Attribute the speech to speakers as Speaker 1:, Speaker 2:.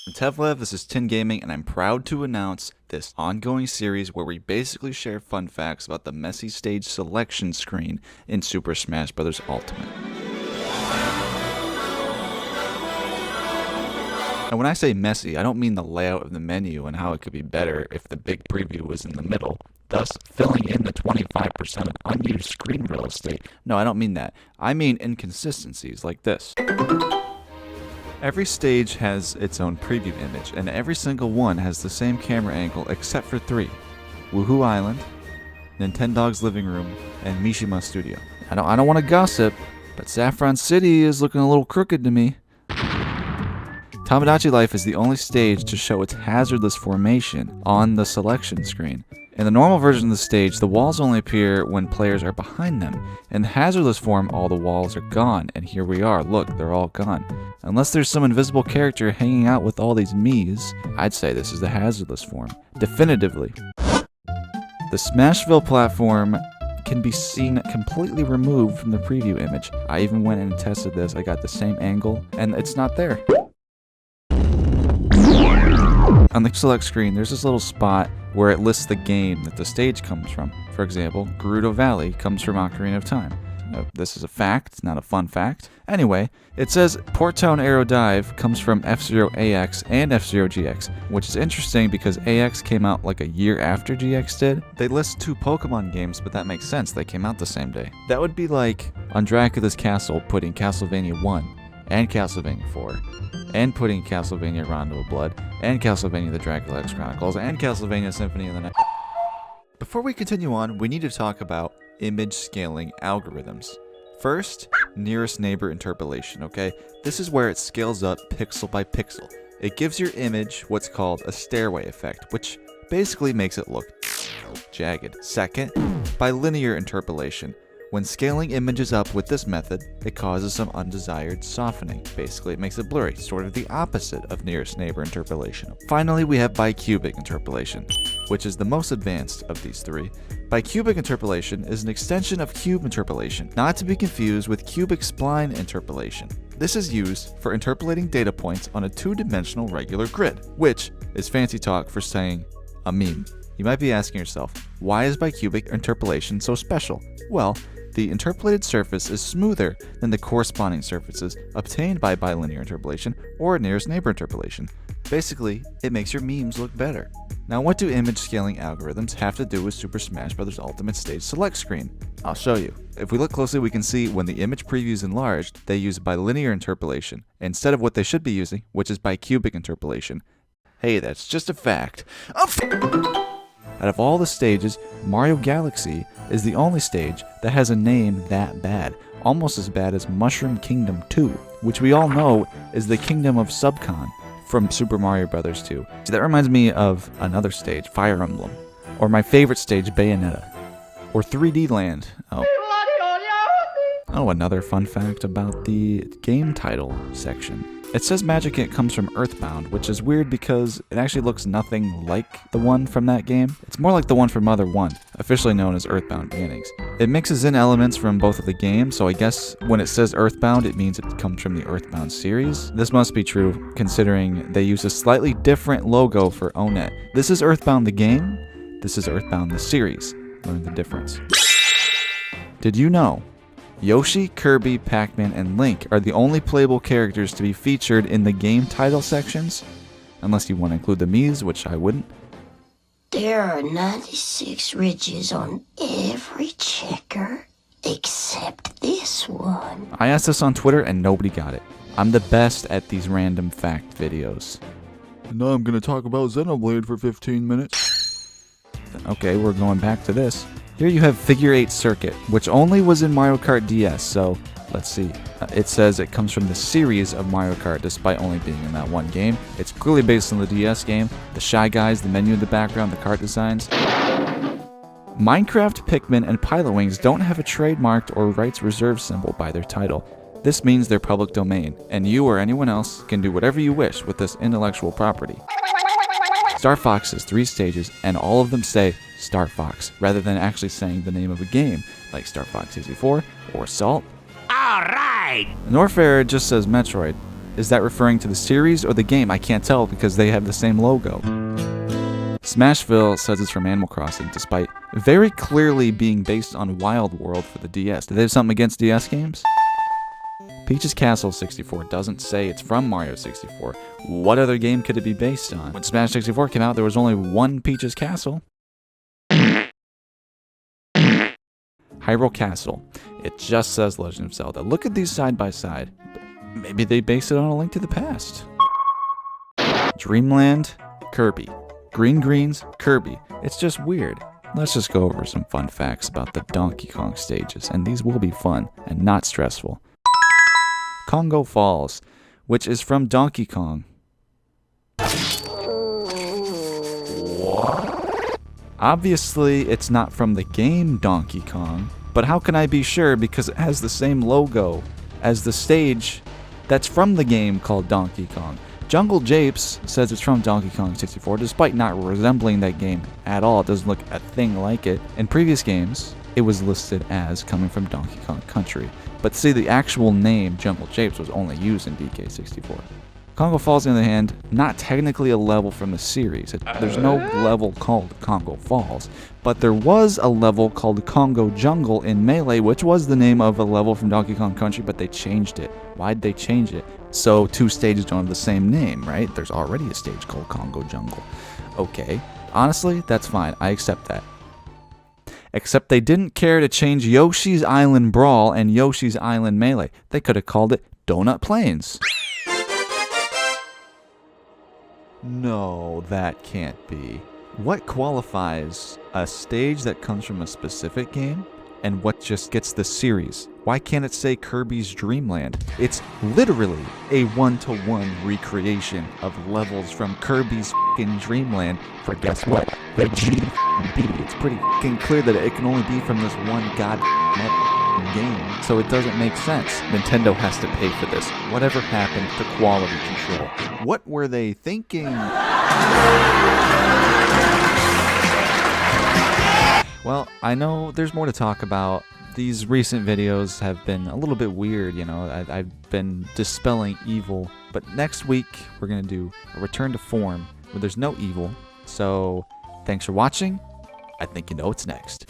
Speaker 1: From Tevlev, this is Tin Gaming, and I'm proud to announce this ongoing series where we basically share fun facts about the messy stage selection screen in Super Smash Bros. Ultimate. And when I say messy, I don't mean the layout of the menu and how it could be better if the big preview was in the middle, thus filling in the 25% of unused screen real estate. No, I don't mean that. I mean inconsistencies like this. Every stage has its own preview image, and every single one has the same camera angle except for 3. Woohoo Island, Nintendo's Living Room, and Mishima Studio. I don't want to gossip, but Saffron City is looking a little crooked to me. Tomodachi Life is the only stage to show its hazardless formation on the selection screen. In the normal version of the stage, the walls only appear when players are behind them. In the hazardless form, all the walls are gone, and here we are. Look, they're all gone. Unless there's some invisible character hanging out with all these Miis, I'd say this is the hazardless form. Definitively. The Smashville platform can be seen completely removed from the preview image. I even went and tested this. I got the same angle, and it's not there. On the select screen, there's this little spot where it lists the game that the stage comes from. For example, Gerudo Valley comes from Ocarina of Time. This is a fact, not a fun fact. Anyway, it says Port Town Aero Dive comes from F-Zero AX and F-Zero GX, which is interesting because AX came out like a year after GX did. They list 2 Pokemon games, but that makes sense, they came out the same day. That would be like on Dracula's Castle putting Castlevania 1 and Castlevania 4, and putting Castlevania Rondo of Blood, and Castlevania the Dracula X Chronicles, and Castlevania Symphony of the Night. Before we continue on, we need to talk about image scaling algorithms. First, nearest neighbor interpolation, okay? This is where it scales up pixel by pixel. It gives your image what's called a stairway effect, which basically makes it look jagged. Second, bilinear interpolation. When scaling images up with this method, it causes some undesired softening. Basically, it makes it blurry, sort of the opposite of nearest neighbor interpolation. Finally, we have bicubic interpolation, which is the most advanced of these 3. Bicubic interpolation is an extension of cube interpolation, not to be confused with cubic spline interpolation. This is used for interpolating data points on a 2-dimensional regular grid, which is fancy talk for saying a meme. You might be asking yourself, why is bicubic interpolation so special? Well, the interpolated surface is smoother than the corresponding surfaces obtained by bilinear interpolation or nearest neighbor interpolation. Basically, it makes your memes look better. Now, what do image scaling algorithms have to do with Super Smash Bros. Ultimate Stage Select Screen? I'll show you. If we look closely, we can see when the image preview is enlarged, they use bilinear interpolation instead of what they should be using, which is bicubic interpolation. Hey, that's just a fact. Out of all the stages, Mario Galaxy is the only stage that has a name that bad, almost as bad as Mushroom Kingdom 2, which we all know is the Kingdom of Subcon from Super Mario Bros. 2. So that reminds me of another stage, Fire Emblem, or my favorite stage, Bayonetta, or 3D Land. Oh, another fun fact about the game title section. It says Magicant comes from Earthbound, which is weird because it actually looks nothing like the one from that game. It's more like the one from Mother 1, officially known as Earthbound Beginnings. It mixes in elements from both of the games, so I guess when it says Earthbound, it means it comes from the Earthbound series. This must be true, considering they use a slightly different logo for Onet. This is Earthbound the game, this is Earthbound the series. Learn the difference. Did you know Yoshi, Kirby, Pac-Man, and Link are the only playable characters to be featured in the game title sections? Unless you want to include the Miis, which I wouldn't.
Speaker 2: There are 96 ridges on every checker except this one.
Speaker 1: I asked this on Twitter and nobody got it. I'm the best at these random fact videos. Now I'm going to talk about Xenoblade for 15 minutes. Okay, we're going back to this. Here you have Figure 8 Circuit, which only was in Mario Kart DS, so let's see. It says it comes from the series of Mario Kart despite only being in that one game. It's clearly based on the DS game. The Shy Guys, the menu in the background, the kart designs. Minecraft, Pikmin, and Pilotwings don't have a trademarked or rights reserved symbol by their title. This means they're public domain, and you or anyone else can do whatever you wish with this intellectual property. Star Fox has 3 stages, and all of them say Star Fox, rather than actually saying the name of a game, like Star Fox 64 or Salt.
Speaker 3: Alright!
Speaker 1: Norfair just says Metroid. Is that referring to the series or the game? I can't tell because they have the same logo. Smashville says it's from Animal Crossing, despite very clearly being based on Wild World for the DS. Do they have something against DS games? Peach's Castle 64 doesn't say it's from Mario 64. What other game could it be based on? When Smash 64 came out, there was only one Peach's Castle. Hyrule Castle. It just says Legend of Zelda. Look at these side by side. Maybe they base it on A Link to the Past. Dreamland, Kirby. Green Greens, Kirby. It's just weird. Let's just go over some fun facts about the Donkey Kong stages, and these will be fun and not stressful. Kongo Falls, which is from Donkey Kong. Obviously, it's not from the game Donkey Kong, but how can I be sure because it has the same logo as the stage that's from the game called Donkey Kong. Jungle Japes says it's from Donkey Kong 64, despite not resembling that game at all. It doesn't look a thing like it. In previous games, it was listed as coming from Donkey Kong Country. But see, the actual name Jungle Japes was only used in DK64. Kongo Falls, on the other hand, not technically a level from the series. There's no level called Kongo Falls, but there was a level called Kongo Jungle in Melee, which was the name of a level from Donkey Kong Country, but they changed it. Why'd they change it? So two stages don't have the same name, right? There's already a stage called Kongo Jungle. Okay, honestly, that's fine. I accept that. Except they didn't care to change Yoshi's Island Brawl and Yoshi's Island Melee. They could have called it Donut Plains. No, that can't be. What qualifies a stage that comes from a specific game and what just gets the series? Why can't it say Kirby's Dream Land? It's literally a one-to-one recreation of levels from Kirby's f***ing Dream Land for guess what? The G. It's pretty f***ing clear that it can only be from this one game, so it doesn't make sense. Nintendo has to pay for this. Whatever happened to quality control? What were they thinking? Well, I know there's more to talk about. These recent videos have been a little bit weird, you know. I've been dispelling evil, but next week we're going to do a return to form where there's no evil. So, thanks for watching. I think you know what's next.